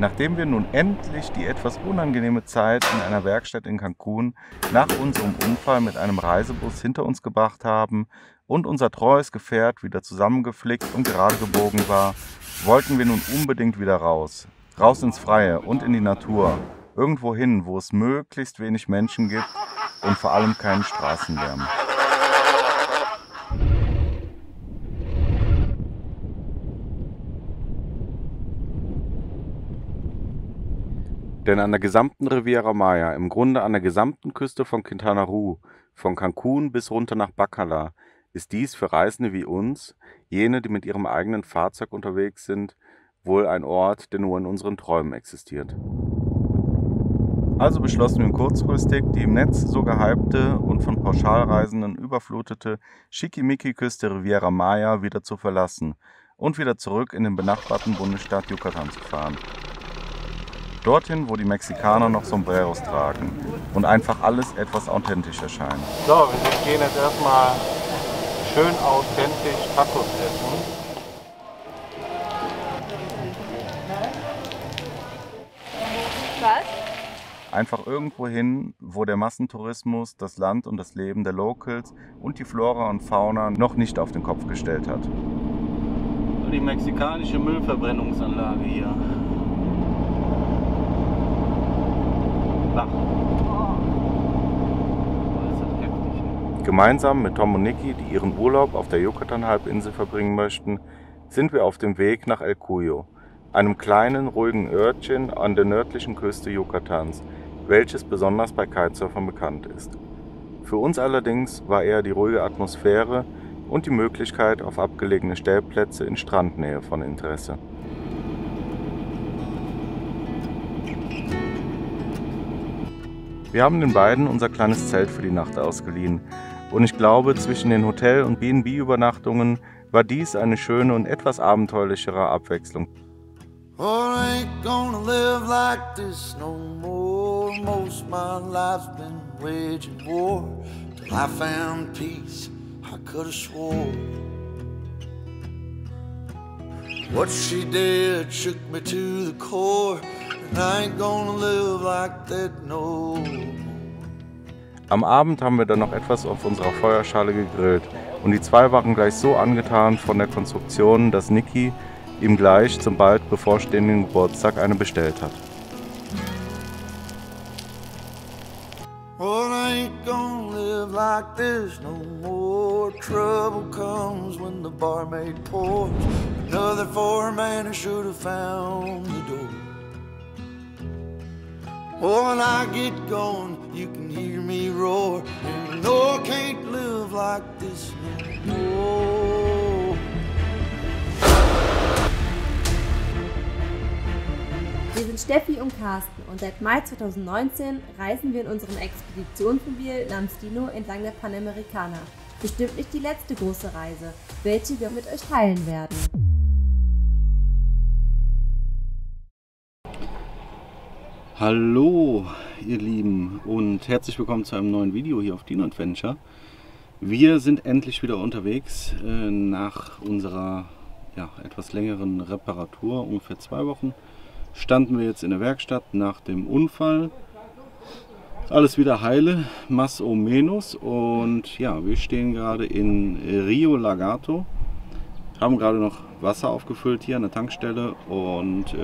Nachdem wir nun endlich die etwas unangenehme Zeit in einer Werkstatt in Cancun nach unserem Unfall mit einem Reisebus hinter uns gebracht haben und unser treues Gefährt wieder zusammengeflickt und gerade gebogen war, wollten wir nun unbedingt wieder raus. Raus ins Freie und in die Natur. Irgendwo hin, wo es möglichst wenig Menschen gibt und vor allem keinen Straßenlärm. Denn an der gesamten Riviera Maya, im Grunde an der gesamten Küste von Quintana Roo, von Cancun bis runter nach Bacalar, ist dies für Reisende wie uns, jene, die mit ihrem eigenen Fahrzeug unterwegs sind, wohl ein Ort, der nur in unseren Träumen existiert. Also beschlossen wir kurzfristig, die im Netz so gehypte und von Pauschalreisenden überflutete Schickimicki-Küste Riviera Maya wieder zu verlassen und wieder zurück in den benachbarten Bundesstaat Yucatan zu fahren. Dorthin, wo die Mexikaner noch Sombreros tragen und einfach alles etwas authentisch erscheint. So, wir gehen jetzt erstmal schön authentisch Tacos essen. Was? Einfach irgendwo hin, wo der Massentourismus das Land und das Leben der Locals und die Flora und Fauna noch nicht auf den Kopf gestellt hat. Die mexikanische Müllverbrennungsanlage hier. Gemeinsam mit Tom und Niki, die ihren Urlaub auf der Yucatan-Halbinsel verbringen möchten, sind wir auf dem Weg nach El Cuyo, einem kleinen, ruhigen Örtchen an der nördlichen Küste Yucatans, welches besonders bei Kitesurfern bekannt ist. Für uns allerdings war eher die ruhige Atmosphäre und die Möglichkeit auf abgelegene Stellplätze in Strandnähe von Interesse. Wir haben den beiden unser kleines Zelt für die Nacht ausgeliehen und ich glaube, zwischen den Hotel- und B&B-Übernachtungen war dies eine schöne und etwas abenteuerlichere Abwechslung. Oh, I ain't gonna live like this no more. Most my life's been waging war till I found peace. I could have swore what she did shook me to the core. I ain't gonna live like that no more. Am Abend haben wir dann noch etwas auf unserer Feuerschale gegrillt und die zwei waren gleich so angetan von der Konstruktion, dass Niki ihm gleich zum bald bevorstehenden Geburtstag eine bestellt hat. Well, I ain't gonna live like this no more. Trouble comes when the barmaid pours another for a man who should have found the door. Oh, when I get going, you can hear me roar. And you know I can't live like this no more. Wir sind Steffi und Carsten und seit Mai 2019 reisen wir in unserem Expeditionsmobil namens Dino entlang der Panamericana. Bestimmt nicht die letzte große Reise, welche wir mit euch teilen werden. Hallo ihr Lieben und herzlich willkommen zu einem neuen Video hier auf Dino Adventure. Wir sind endlich wieder unterwegs nach unserer etwas längeren Reparatur, ungefähr 2 Wochen. Standen wir jetzt in der Werkstatt nach dem Unfall. Alles wieder heile, más o menos, und ja, wir stehen gerade in Rio Lagarto. Haben gerade noch Wasser aufgefüllt hier an der Tankstelle und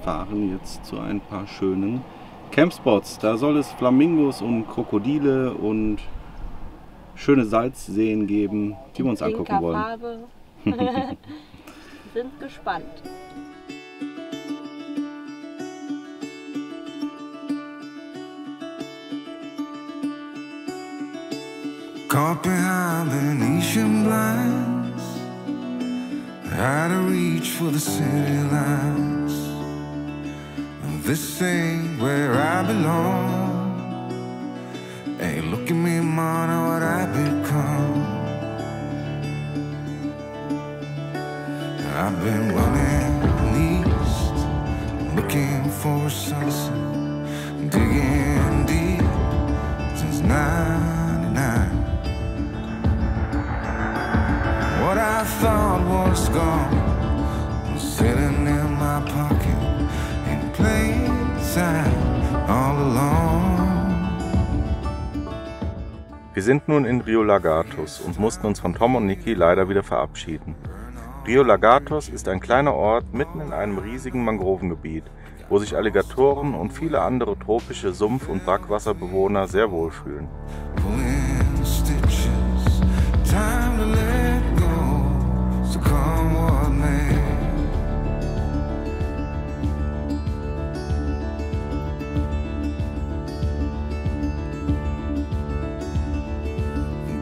fahren jetzt zu ein paar schönen Campspots. Da soll es Flamingos und Krokodile und schöne Salzseen geben, die wir uns angucken wollen. Sind gespannt. Caught behind Venetian blinds, out of reach for the city lights. This ain't where I belong. Hey, look at me, man, what I've become. I've been running east, looking for a sunset, digging deep since '99. What I thought was gone was sitting in my pocket in Wir sind nun in Rio Lagartos und mussten uns von Tom und Niki leider wieder verabschieden. Rio Lagartos ist ein kleiner Ort mitten in einem riesigen Mangrovengebiet, wo sich Alligatoren und viele andere tropische Sumpf- und Brackwasserbewohner sehr wohlfühlen.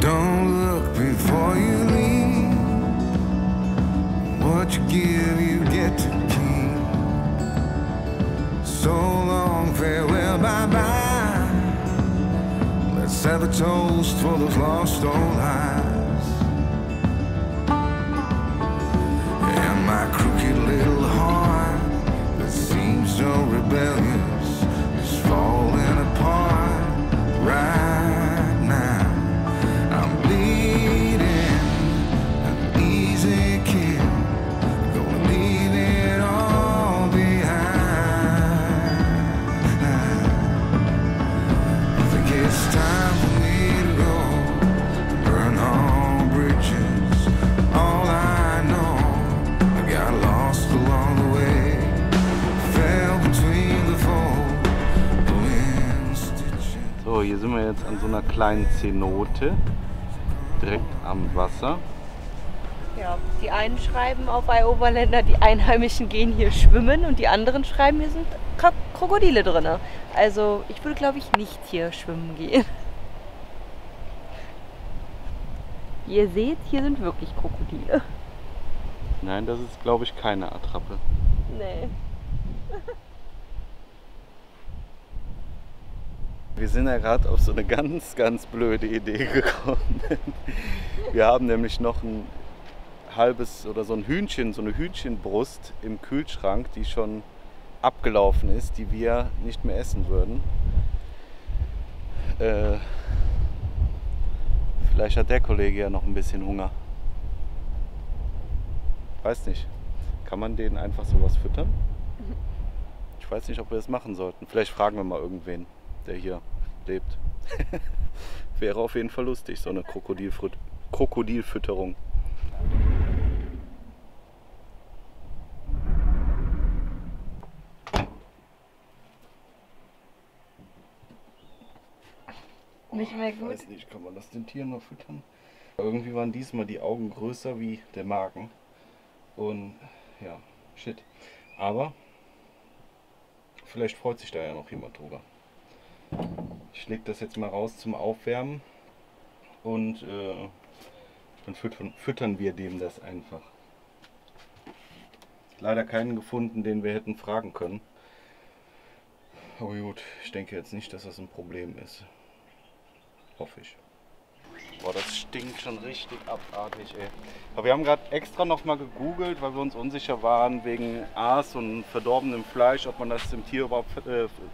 Don't look before you leave. What you give, you get to keep. So long, farewell, bye-bye. Let's have a toast for those lost old eyes. And my crooked little heart that seems so rebellious is falling apart right now. I'm bleeding an easy kill. Gonna leave it all behind. I think it's time for me to go. Burn all bridges. All I know, I got lost along the way. Fell between the fold. Wind stitches. So, hier sind wir jetzt an so einer kleinen Zenote, direkt am Wasser. Ja, die einen schreiben auf iOverlander, die Einheimischen gehen hier schwimmen und die anderen schreiben, hier sind Krokodile drin. Also ich würde, glaube ich, nicht hier schwimmen gehen. Wie ihr seht, hier sind wirklich Krokodile. Nein, das ist, glaube ich, keine Attrappe. Nee. Wir sind ja gerade auf so eine ganz, ganz blöde Idee gekommen. Wir haben nämlich noch ein halbes oder so ein Hühnchen, so eine Hühnchenbrust im Kühlschrank, die schon abgelaufen ist, die wir nicht mehr essen würden. Vielleicht hat der Kollege ja noch ein bisschen Hunger. Weiß nicht. Kann man denen einfach sowas füttern? Ich weiß nicht, ob wir das machen sollten. Vielleicht fragen wir mal irgendwen, der hier lebt. Wäre auf jeden Fall lustig, so eine Krokodilfütterung. Nicht mehr Ich gut. weiß nicht, kann man das den Tieren noch füttern? Irgendwie waren diesmal die Augen größer wie der Magen. Und ja, shit. Aber vielleicht freut sich da ja noch jemand drüber. Ich leg das jetzt mal raus zum Aufwärmen und dann füttern wir dem das einfach. Leider keinen gefunden, den wir hätten fragen können. Aber gut, ich denke jetzt nicht, dass das ein Problem ist. Hoffe ich. Boah, das stinkt schon richtig abartig, ey. Aber wir haben gerade extra noch mal gegoogelt, weil wir uns unsicher waren wegen Aas und verdorbenem Fleisch, ob man das dem Tier überhaupt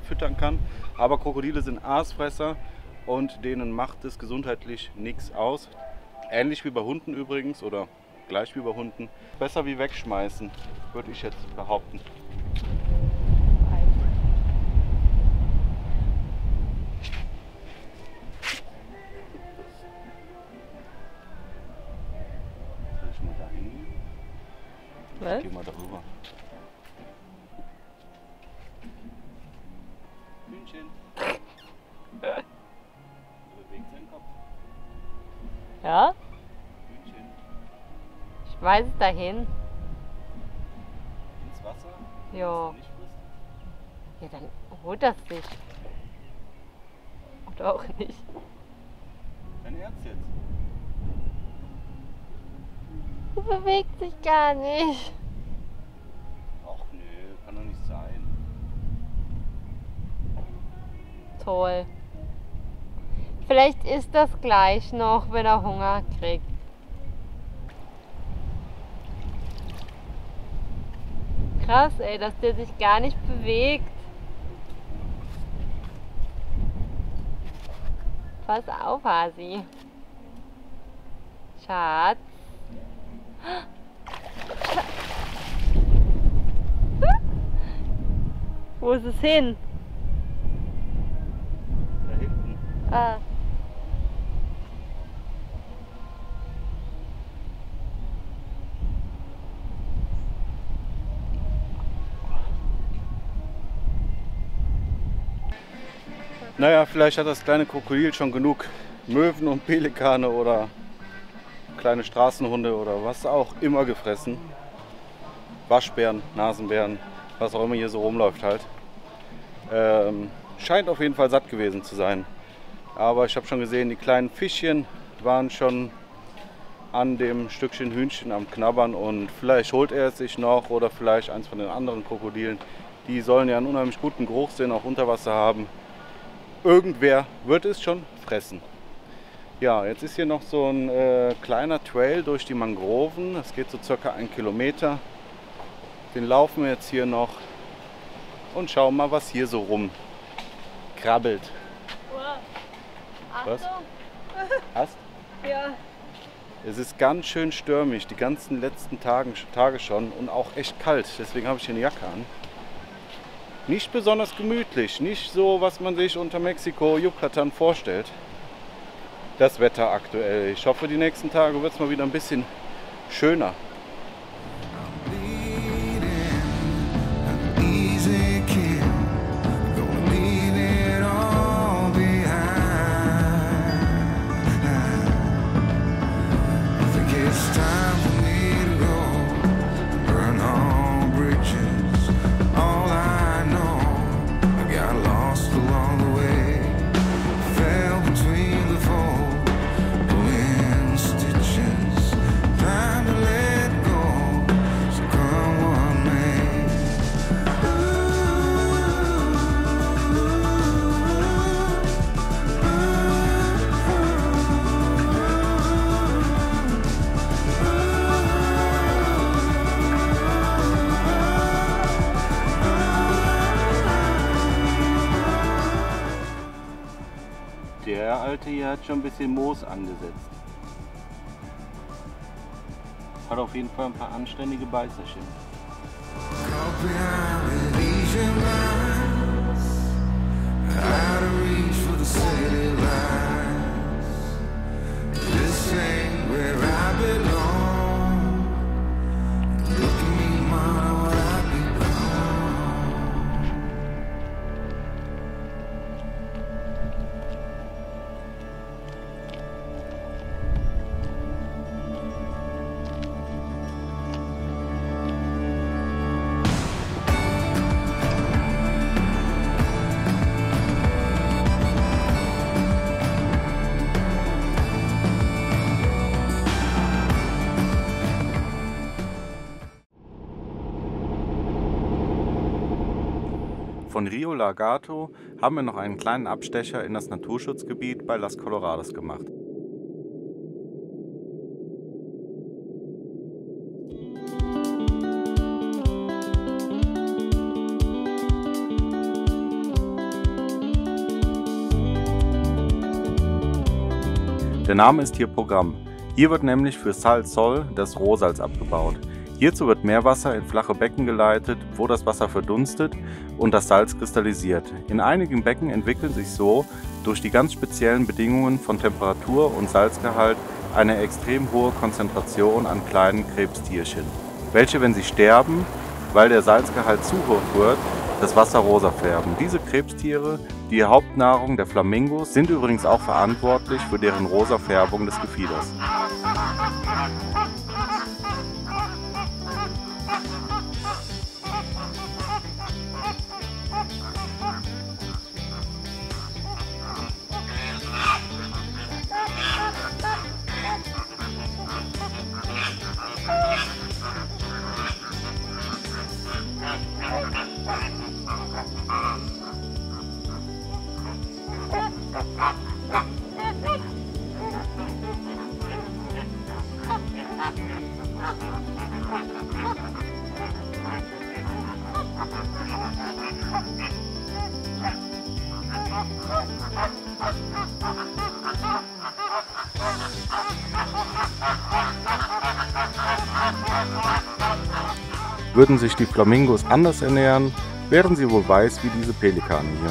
füttern kann. Aber Krokodile sind Aasfresser und denen macht es gesundheitlich nichts aus. Ähnlich wie bei Hunden übrigens oder gleich wie bei Hunden. Besser wie wegschmeißen, würde ich jetzt behaupten. Was? Geh mal darüber. Hühnchen. Bewegt seinen Kopf. Ja? Hühnchen. Ich weiß es dahin. Ins Wasser? Ja. Nicht frisst? Ja, dann holt das sich. Oder auch nicht. Dein Herz jetzt. Sie bewegt sich gar nicht. Ach nö, kann doch nicht sein. Toll. Vielleicht isst das gleich noch, wenn er Hunger kriegt. Krass, ey, dass der sich gar nicht bewegt. Pass auf, Hasi. Schatz. Wo ist es hin? Da hinten. Ah. Naja, vielleicht hat das kleine Krokodil schon genug Möwen und Pelikane oder kleine Straßenhunde oder was auch immer gefressen. Waschbären, Nasenbären, was auch immer hier so rumläuft halt. Scheint auf jeden Fall satt gewesen zu sein. Aber ich habe schon gesehen, die kleinen Fischchen waren schon an dem Stückchen Hühnchen am Knabbern und vielleicht holt er es sich noch oder vielleicht eins von den anderen Krokodilen. Die sollen ja einen unheimlich guten Geruchssinn auch unter Wasser haben. Irgendwer wird es schon fressen. Ja, jetzt ist hier noch so ein kleiner Trail durch die Mangroven. Das geht so circa 1 Kilometer. Den laufen wir jetzt hier noch und schauen mal, was hier so rumkrabbelt. Was? Hast? Ja. Es ist ganz schön stürmisch, die ganzen letzten Tage schon und auch echt kalt. Deswegen habe ich hier eine Jacke an. Nicht besonders gemütlich, nicht so, was man sich unter Mexiko, Yucatan vorstellt. Das Wetter aktuell. Ich hoffe, die nächsten Tage wird es mal wieder ein bisschen schöner. Der Alte hier hat schon ein bisschen Moos angesetzt. Hat auf jeden Fall ein paar anständige Beißerchen. Von Rio Largato haben wir noch einen kleinen Abstecher in das Naturschutzgebiet bei Las Coloradas gemacht. Der Name ist hier Programm. Hier wird nämlich für Sal Sol das Rohsalz abgebaut. Hierzu wird Meerwasser in flache Becken geleitet, wo das Wasser verdunstet und das Salz kristallisiert. In einigen Becken entwickeln sich so durch die ganz speziellen Bedingungen von Temperatur und Salzgehalt eine extrem hohe Konzentration an kleinen Krebstierchen, welche, wenn sie sterben, weil der Salzgehalt zu hoch wird, das Wasser rosa färben. Diese Krebstiere, die Hauptnahrung der Flamingos, sind übrigens auch verantwortlich für deren rosa Färbung des Gefieders. Würden sich die Flamingos anders ernähren, wären sie wohl weiß wie diese Pelikane hier.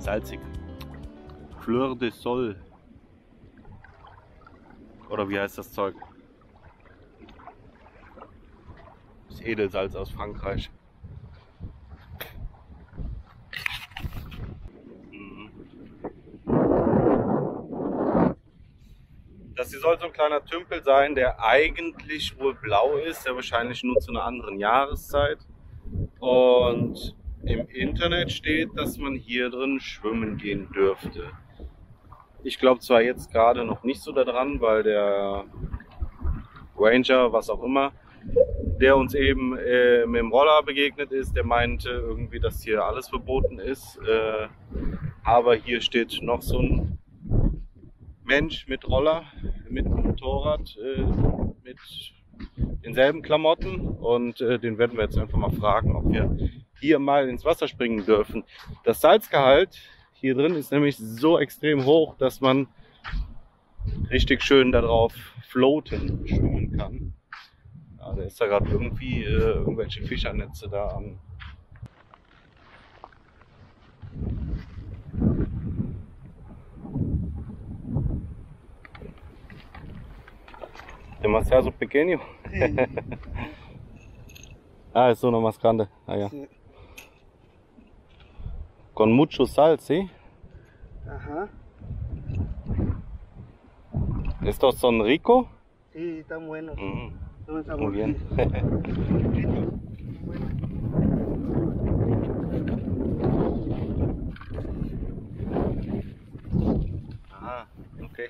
salzig. Fleur de Sol. Oder wie heißt das Zeug? Das Edelsalz aus Frankreich. Das hier soll so ein kleiner Tümpel sein, der eigentlich wohl blau ist, der wahrscheinlich nur zu einer anderen Jahreszeit. Und im Internet steht, dass man hier drin schwimmen gehen dürfte. Ich glaube zwar jetzt gerade noch nicht so daran, weil der Ranger, was auch immer, der uns eben mit dem Roller begegnet ist, der meinte irgendwie, dass hier alles verboten ist. Aber hier steht noch so ein Mensch mit Roller, mit Motorrad, mit denselben Klamotten und den werden wir jetzt einfach mal fragen, ob wir hier mal ins Wasser springen dürfen. Das Salzgehalt hier drin ist nämlich so extrem hoch, dass man richtig schön darauf floaten schwimmen kann. Ja, da ist da gerade irgendwie irgendwelche Fischernetze da am. Demasiado pequeño. Sí. Ah, es uno más grande. Ah, ja. Sí. Con mucho sal, ¿sí? Ajá. ¿Estos son ricos? Sí, están buenos. Son Muy bien. Ah, okay.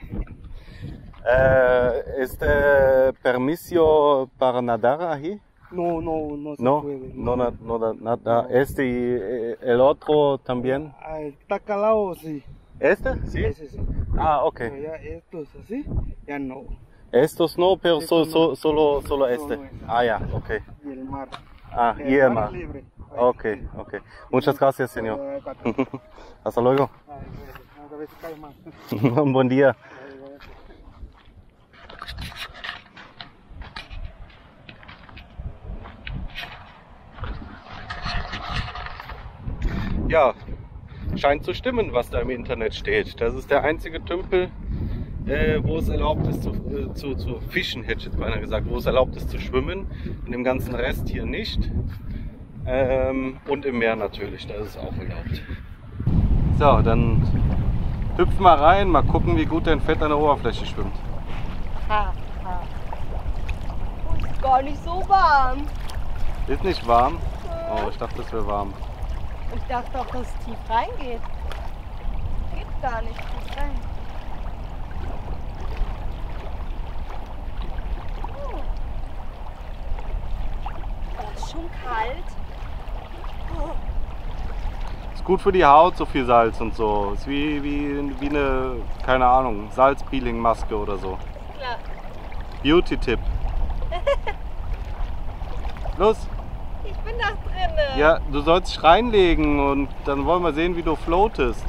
¿Permiso para nadar ahí? No, no, no se No, puede. no, nada. El otro también. Ah, está calado, sí. ¿Este? Sí. Ese sí. Ah, ok. Pero ya estos así, ya no. Estos no, pero Estos no. solo este. Solo este. Ah, ya, ok. Y el mar. Ah, y El el mar mar. es libre. Ok, ok. Muchas gracias, señor. Hasta luego. A ver si cae más. Un buen día. Ja, scheint zu stimmen, was da im Internet steht. Das ist der einzige Tümpel, wo es erlaubt ist zu fischen, hätte ich jetzt beinahe gesagt, wo es erlaubt ist zu schwimmen. In dem ganzen Rest hier nicht. Und im Meer natürlich, da ist es auch erlaubt. So, dann hüpf mal rein, mal gucken, wie gut dein Fett an der Oberfläche schwimmt. Ha, ha. Ist gar nicht so warm. Ist nicht warm? Oh, ich dachte, es wäre warm. Ich dachte auch, dass es tief reingeht. Geht gar nicht tief rein. Oh. Das ist schon kalt. Oh. Ist gut für die Haut, so viel Salz und so. Ist wie eine, keine Ahnung, Salzpeeling-Maske oder so. Klar. Beauty-Tipp. Los! Ich bin da drinne. Ja, du sollst dich reinlegen und dann wollen wir sehen, wie du floatest.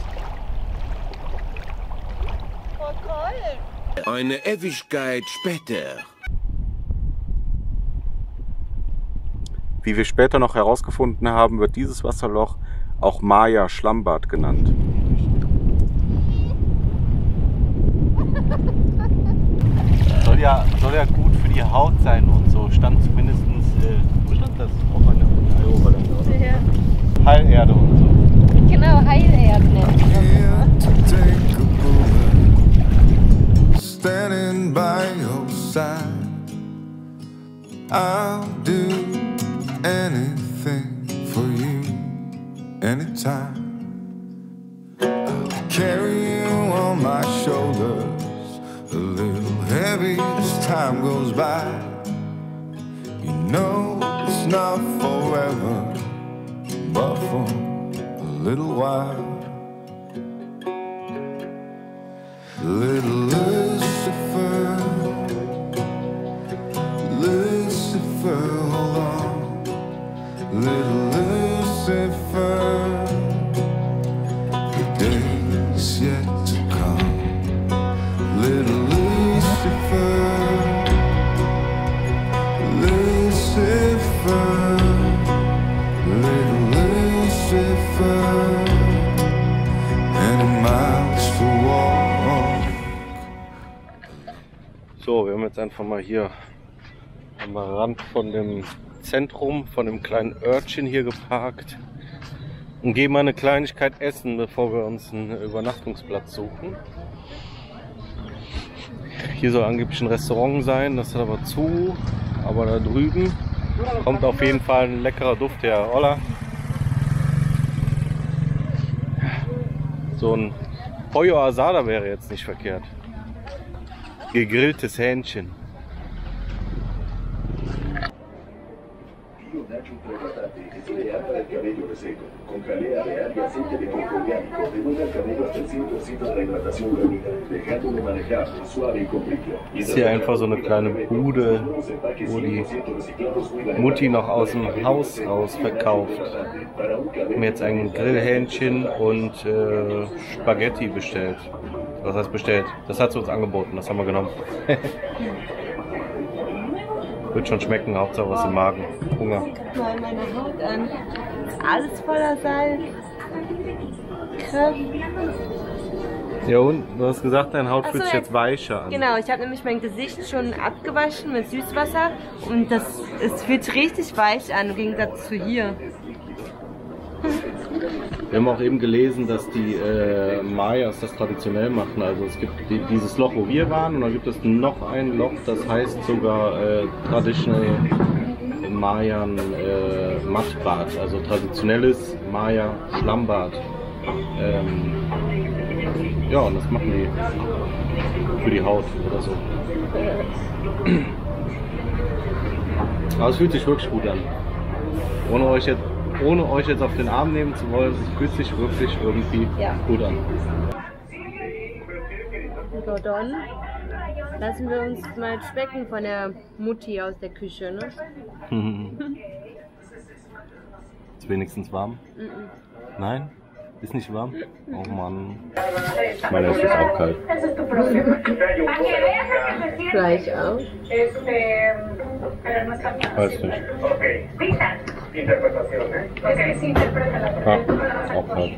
Oh, toll. Eine Ewigkeit später. Wie wir später noch herausgefunden haben, wird dieses Wasserloch auch Maya-Schlammbad genannt. Soll ja gut für die Haut sein und so. Stand zumindest, wo stand das? Auf einer Oberländer. Ja. Heilerde und so. Genau, Heilerde nennt man Here das. to take a bullet, standing by your side. I'll do anything for you, anytime. I'll carry you on my shoulders, a little heavy as time goes by. You know it's not forever, but for a little while. Little Lucifer, Lucifer, hold on. Little Lucifer, the day's yet to come. Little Lucifer, Lucifer, little Lucifer, So, wir haben jetzt einfach mal hier am Rand von dem Zentrum, von dem kleinen Örtchen hier geparkt und gehen mal eine Kleinigkeit essen, bevor wir uns einen Übernachtungsplatz suchen. Hier soll angeblich ein Restaurant sein, das hat aber zu, aber da drüben kommt auf jeden Fall ein leckerer Duft her. Hola. So ein Pollo Asada wäre jetzt nicht verkehrt. Gegrilltes Hähnchen. Ist hier einfach so eine kleine Bude, wo die Mutti noch aus dem Haus raus verkauft. Wir haben jetzt ein Grillhähnchen und Spaghetti bestellt. Was heißt bestellt? Das hat sie uns angeboten, das haben wir genommen. Wird schon schmecken, Hauptsache was im Magen. Hunger. Guck mal meine Haut an. Alles voller Salz. Krass. Ja und? Du hast gesagt, deine Haut Ach so, fühlt sich jetzt weicher an. Genau, ich habe nämlich mein Gesicht schon abgewaschen mit Süßwasser und es fühlt richtig weich an, im Gegensatz zu hier. Wir haben auch eben gelesen, dass die Mayas das traditionell machen. Also es gibt dieses Loch, wo wir waren, und dann gibt es noch ein Loch, das heißt sogar traditionell Mayan Mattbad, also traditionelles Maya Schlammbad. Ja, und das machen die für die Haut oder so. Aber es fühlt sich wirklich gut an. Ohne euch jetzt auf den Arm nehmen zu wollen, es fühlt sich wirklich irgendwie gut an. So, dann lassen wir uns mal schmecken von der Mutti aus der Küche, ne? Ist wenigstens warm? Nein? Ist nicht warm? Oh Mann. Meiner ist auch kalt. Fleisch auch. Weiß nicht. Ja, auch kalt.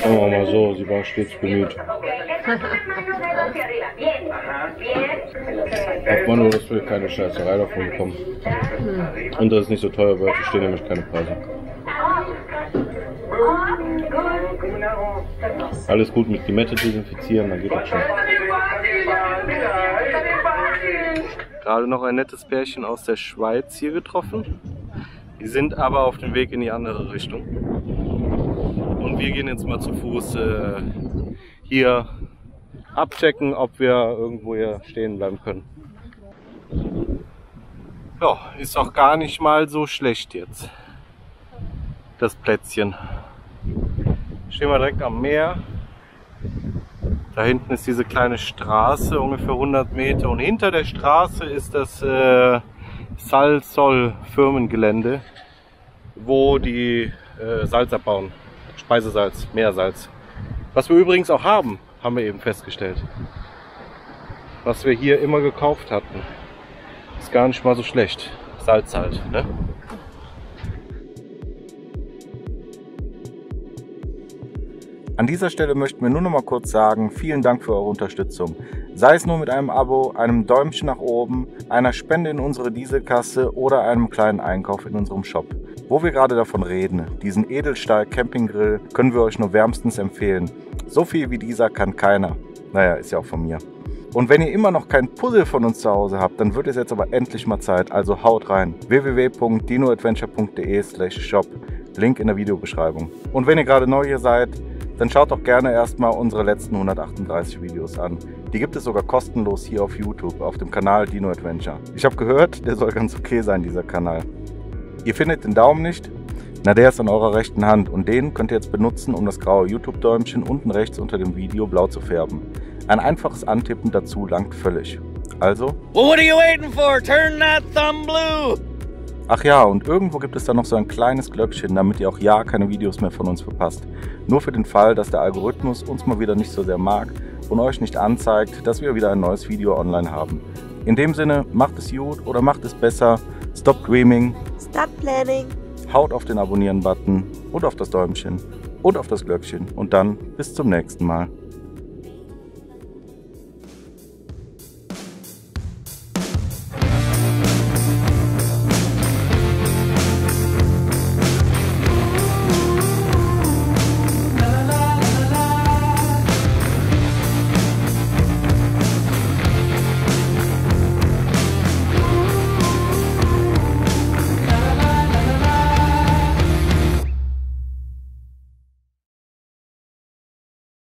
Sagen wir mal so, sie war stets bemüht. Hofft man nur, dass wir keine Scheißerei davon bekommen. Und dass es nicht so teuer wird, es stehen nämlich keine Preise. Alles gut mit Limette desinfizieren, dann geht das schon. Gerade noch ein nettes Pärchen aus der Schweiz hier getroffen. Die sind aber auf dem Weg in die andere Richtung. Und wir gehen jetzt mal zu Fuß hier abchecken, ob wir irgendwo hier stehen bleiben können. Ja, ist auch gar nicht mal so schlecht jetzt, das Plätzchen. Stehen wir direkt am Meer. Da hinten ist diese kleine Straße, ungefähr 100 Meter. Und hinter der Straße ist das Sal Sol Firmengelände, wo die Salz abbauen. Speisesalz, Meersalz. Was wir übrigens auch haben wir eben festgestellt. Was wir hier immer gekauft hatten. Ist gar nicht mal so schlecht. Salz halt, ne? An dieser Stelle möchten wir nur noch mal kurz sagen, vielen Dank für eure Unterstützung. Sei es nur mit einem Abo, einem Däumchen nach oben, einer Spende in unsere Dieselkasse oder einem kleinen Einkauf in unserem Shop. Wo wir gerade davon reden, diesen Edelstahl Campinggrill können wir euch nur wärmstens empfehlen. So viel wie dieser kann keiner. Naja, ist ja auch von mir. Und wenn ihr immer noch kein Puzzle von uns zu Hause habt, dann wird es jetzt aber endlich mal Zeit, also haut rein. www.dinoadventure.de/shop, Link in der Videobeschreibung. Und wenn ihr gerade neu hier seid, dann schaut doch gerne erstmal unsere letzten 138 Videos an. Die gibt es sogar kostenlos hier auf YouTube, auf dem Kanal Dino Adventure. Ich habe gehört, der soll ganz okay sein, dieser Kanal. Ihr findet den Daumen nicht? Na, der ist an eurer rechten Hand und den könnt ihr jetzt benutzen, um das graue YouTube-Däumchen unten rechts unter dem Video blau zu färben. Ein einfaches Antippen dazu langt völlig. Also... Well, what are you waiting for? Turn that thumb blue! Ach ja, und irgendwo gibt es da noch so ein kleines Glöckchen, damit ihr auch ja keine Videos mehr von uns verpasst. Nur für den Fall, dass der Algorithmus uns mal wieder nicht so sehr mag und euch nicht anzeigt, dass wir wieder ein neues Video online haben. In dem Sinne, macht es gut oder macht es besser. Stop dreaming. Start planning. Haut auf den Abonnieren-Button und auf das Däumchen und auf das Glöckchen. Und dann bis zum nächsten Mal.